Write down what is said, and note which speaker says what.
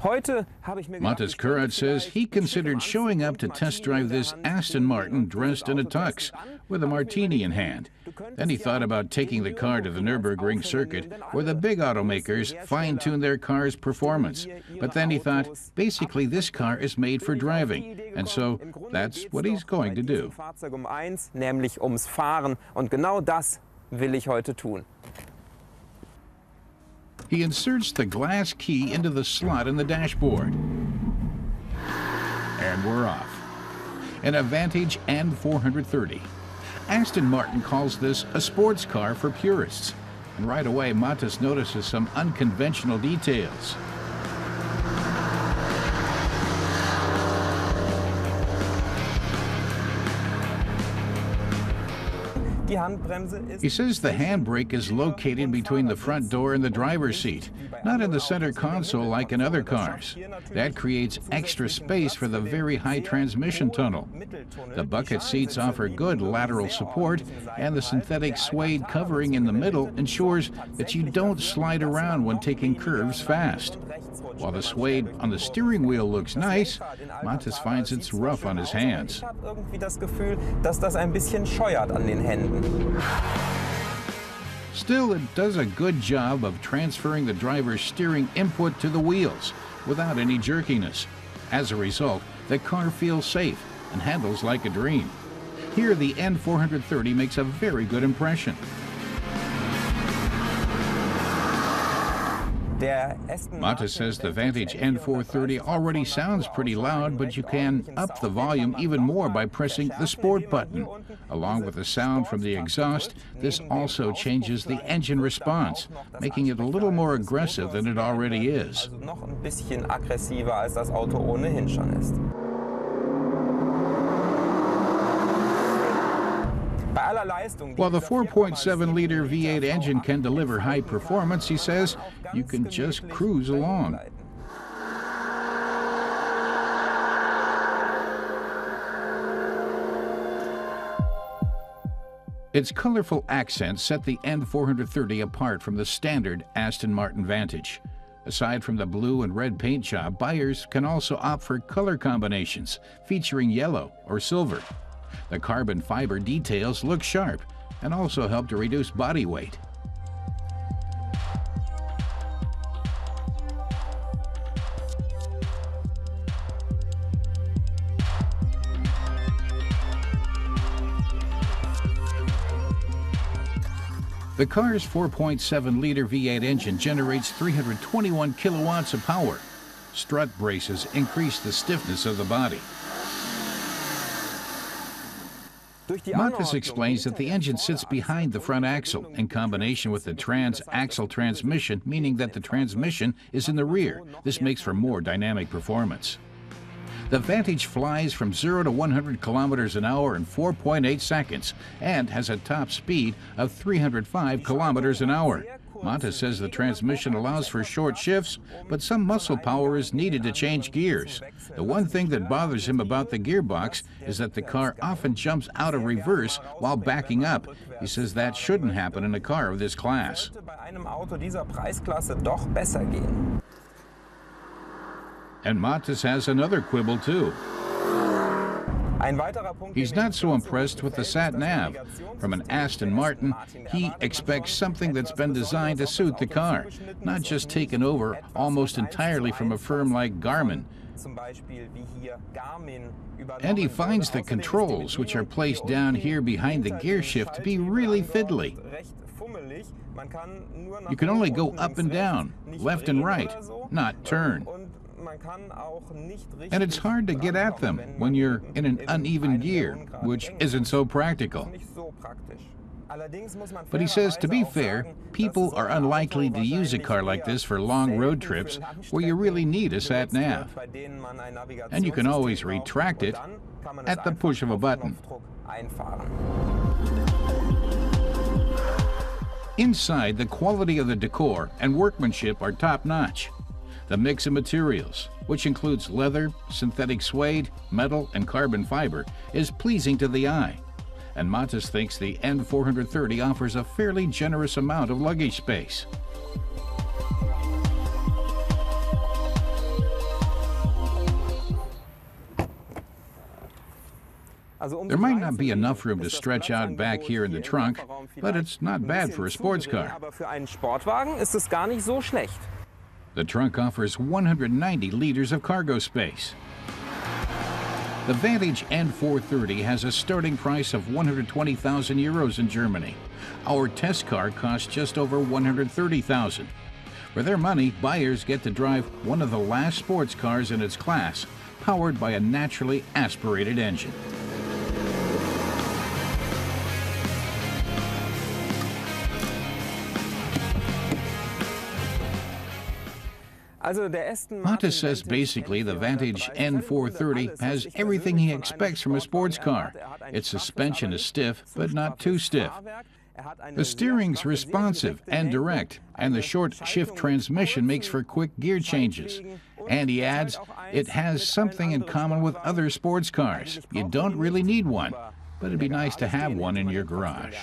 Speaker 1: Matas Kurat says he considered showing up to test drive this Aston Martin dressed in a tux with a martini in hand. Then he thought about taking the car to the Nürburgring circuit where the big automakers fine-tune their car's performance. But then he thought, basically this car is made for driving, and so that's what he's going to do. He inserts the glass key into the slot in the dashboard. And we're off. In a Vantage N430. Aston Martin calls this a sports car for purists. And right away, Matas notices some unconventional details. He says the handbrake is located between the front door and the driver's seat, not in the center console like in other cars. That creates extra space for the very high transmission tunnel. The bucket seats offer good lateral support, and the synthetic suede covering in the middle ensures that you don't slide around when taking curves fast. While the suede on the steering wheel looks nice, Matas finds it's rough on his hands. Still, it does a good job of transferring the driver's steering input to the wheels without any jerkiness. As a result, the car feels safe and handles like a dream. Here, the N430 makes a very good impression. Matas says the Vantage N430 already sounds pretty loud, but you can up the volume even more by pressing the Sport button. Along with the sound from the exhaust, this also changes the engine response, making it a little more aggressive than it already is. While the 4.7-liter V8 engine can deliver high performance, he says, you can just cruise along. Its colorful accents set the N430 apart from the standard Aston Martin Vantage. Aside from the blue and red paint job, buyers can also opt for color combinations featuring yellow or silver. The carbon fiber details look sharp and also help to reduce body weight. The car's 4.7-liter V8 engine generates 321 kilowatts of power. Strut braces increase the stiffness of the body. Matas explains that the engine sits behind the front axle in combination with the trans-axle transmission, meaning that the transmission is in the rear. This makes for more dynamic performance. The Vantage flies from 0 to 100 kilometers an hour in 4.8 seconds and has a top speed of 305 kilometers an hour. Matas says the transmission allows for short shifts, but some muscle power is needed to change gears. The one thing that bothers him about the gearbox is that the car often jumps out of reverse while backing up. He says that shouldn't happen in a car of this class. And Matas has another quibble too. He's not so impressed with the sat-nav. From an Aston Martin, he expects something that's been designed to suit the car, not just taken over almost entirely from a firm like Garmin. And he finds the controls, which are placed down here behind the gear shift, to be really fiddly. You can only go up and down, left and right, not turn. And it's hard to get at them when you're in an uneven gear, which isn't so practical. But he says, to be fair, people are unlikely to use a car like this for long road trips where you really need a sat-nav. And you can always retract it at the push of a button. Inside, the quality of the decor and workmanship are top-notch. The mix of materials, which includes leather, synthetic suede, metal, and carbon fiber, is pleasing to the eye. And Matas thinks the N430 offers a fairly generous amount of luggage space. There might not be enough room to stretch out back here in the trunk, but it's not bad for a sports car. The trunk offers 190 liters of cargo space. The Vantage N430 has a starting price of 120,000 euros in Germany. Our test car costs just over 130,000. For their money, buyers get to drive one of the last sports cars in its class, powered by a naturally aspirated engine. Montes says basically the Vantage N430 has everything he expects from a sports car. Its suspension is stiff, but not too stiff. The steering's responsive and direct, and the short shift transmission makes for quick gear changes. And he adds, it has something in common with other sports cars. You don't really need one, but it'd be nice to have one in your garage.